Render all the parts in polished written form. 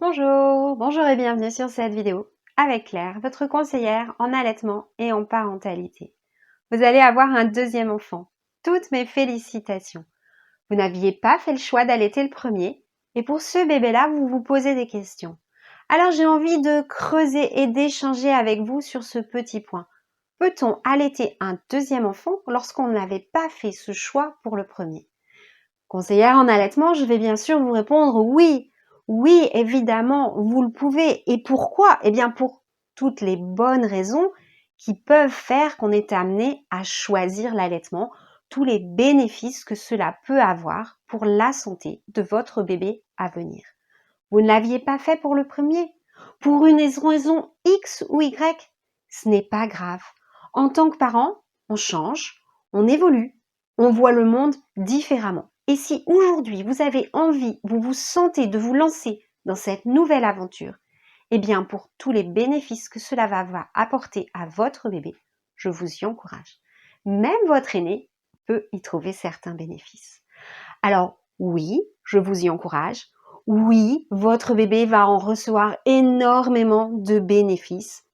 Bonjour et bienvenue sur cette vidéo avec Claire, votre conseillère en allaitement et en parentalité. Vous allez avoir un deuxième enfant. Toutes mes félicitations. Vous n'aviez pas fait le choix d'allaiter le premier et pour ce bébé-là, vous vous posez des questions. Alors j'ai envie de creuser et d'échanger avec vous sur ce petit point. Peut-on allaiter un deuxième enfant lorsqu'on n'avait pas fait ce choix pour le premier ? Conseillère en allaitement, je vais bien sûr vous répondre oui. Oui, évidemment, vous le pouvez. Et pourquoi ? Eh bien, pour toutes les bonnes raisons qui peuvent faire qu'on est amené à choisir l'allaitement, tous les bénéfices que cela peut avoir pour la santé de votre bébé à venir. Vous ne l'aviez pas fait pour le premier, pour une raison X ou Y, ce n'est pas grave. En tant que parent, on change, on évolue, on voit le monde différemment. Et si aujourd'hui vous avez envie, vous vous sentez de vous lancer dans cette nouvelle aventure, eh bien pour tous les bénéfices que cela va apporter à votre bébé, je vous y encourage. Même votre aîné peut y trouver certains bénéfices. Alors oui, je vous y encourage. Oui, votre bébé va en recevoir énormément de bénéfices.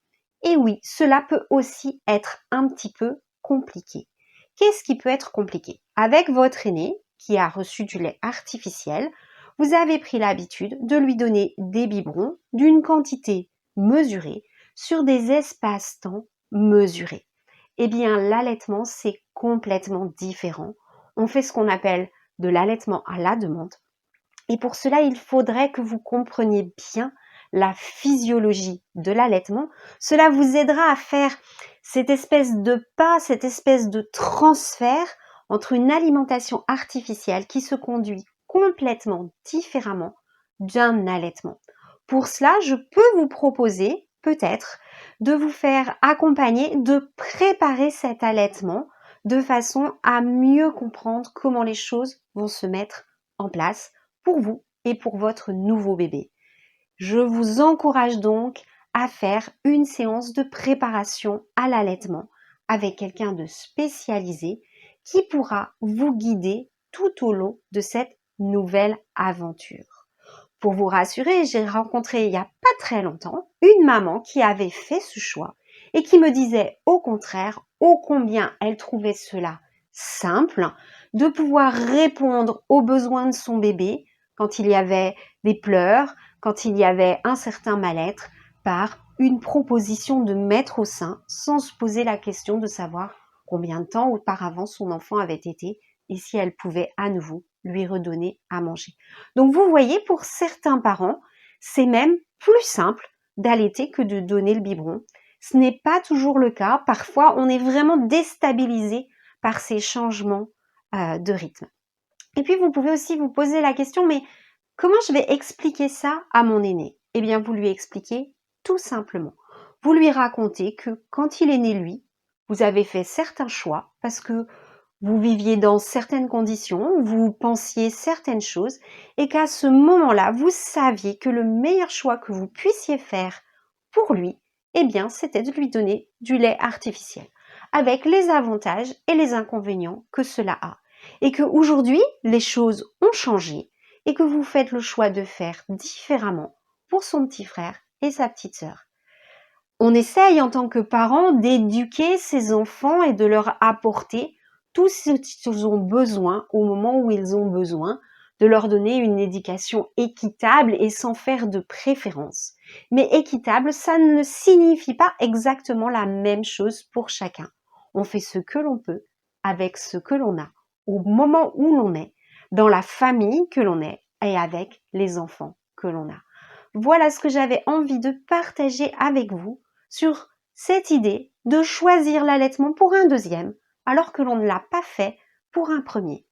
Et oui, cela peut aussi être un petit peu compliqué. Qu'est-ce qui peut être compliqué ? Avec votre aîné, qui a reçu du lait artificiel, vous avez pris l'habitude de lui donner des biberons d'une quantité mesurée sur des espaces-temps mesurés. Eh bien, l'allaitement, c'est complètement différent. On fait ce qu'on appelle de l'allaitement à la demande. Et pour cela, il faudrait que vous compreniez bien la physiologie de l'allaitement. Cela vous aidera à faire cette espèce de pas, cette espèce de transfert entre une alimentation artificielle qui se conduit complètement différemment d'un allaitement. Pour cela, je peux vous proposer peut-être de vous faire accompagner, de préparer cet allaitement de façon à mieux comprendre comment les choses vont se mettre en place pour vous et pour votre nouveau bébé. Je vous encourage donc à faire une séance de préparation à l'allaitement avec quelqu'un de spécialisé qui pourra vous guider tout au long de cette nouvelle aventure. Pour vous rassurer, j'ai rencontré il n'y a pas très longtemps une maman qui avait fait ce choix et qui me disait au contraire ô combien elle trouvait cela simple de pouvoir répondre aux besoins de son bébé quand il y avait des pleurs, quand il y avait un certain mal-être, par une proposition de mettre au sein sans se poser la question de savoir combien de temps auparavant son enfant avait été et si elle pouvait à nouveau lui redonner à manger. Donc vous voyez, pour certains parents, c'est même plus simple d'allaiter que de donner le biberon. Ce n'est pas toujours le cas. Parfois, on est vraiment déstabilisé par ces changements de rythme. Et puis, vous pouvez aussi vous poser la question, mais comment je vais expliquer ça à mon aîné ? Eh bien, vous lui expliquez tout simplement. Vous lui racontez que quand il est né, lui, vous avez fait certains choix parce que vous viviez dans certaines conditions, vous pensiez certaines choses et qu'à ce moment-là, vous saviez que le meilleur choix que vous puissiez faire pour lui, eh bien, c'était de lui donner du lait artificiel, avec les avantages et les inconvénients que cela a. Et qu'aujourd'hui, les choses ont changé et que vous faites le choix de faire différemment pour son petit frère et sa petite sœur. On essaye en tant que parents d'éduquer ses enfants et de leur apporter tout ce qu'ils ont besoin au moment où ils ont besoin, de leur donner une éducation équitable et sans faire de préférence. Mais équitable, ça ne signifie pas exactement la même chose pour chacun. On fait ce que l'on peut avec ce que l'on a, au moment où l'on est, dans la famille que l'on est et avec les enfants que l'on a. Voilà ce que j'avais envie de partager avec vous sur cette idée de choisir l'allaitement pour un deuxième alors que l'on ne l'a pas fait pour un premier.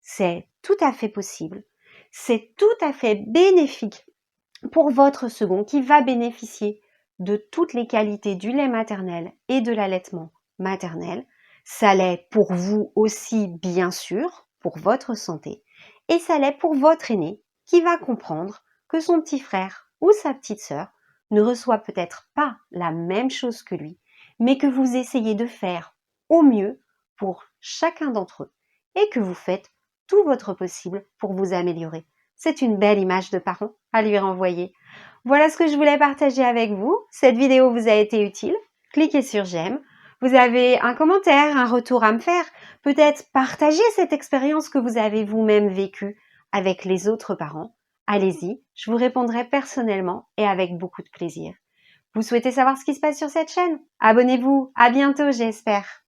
C'est tout à fait possible, c'est tout à fait bénéfique pour votre second qui va bénéficier de toutes les qualités du lait maternel et de l'allaitement maternel. Ça l'est pour vous aussi, bien sûr, pour votre santé, et ça l'est pour votre aîné qui va comprendre que son petit frère ou sa petite sœur ne reçoit peut-être pas la même chose que lui, mais que vous essayez de faire au mieux pour chacun d'entre eux et que vous faites tout votre possible pour vous améliorer. C'est une belle image de parent à lui renvoyer. Voilà ce que je voulais partager avec vous. Cette vidéo vous a été utile. Cliquez sur j'aime. Vous avez un commentaire, un retour à me faire. Peut-être partager cette expérience que vous avez vous-même vécue avec les autres parents. Allez-y, je vous répondrai personnellement et avec beaucoup de plaisir. Vous souhaitez savoir ce qui se passe sur cette chaîne? Abonnez-vous. À bientôt, j'espère.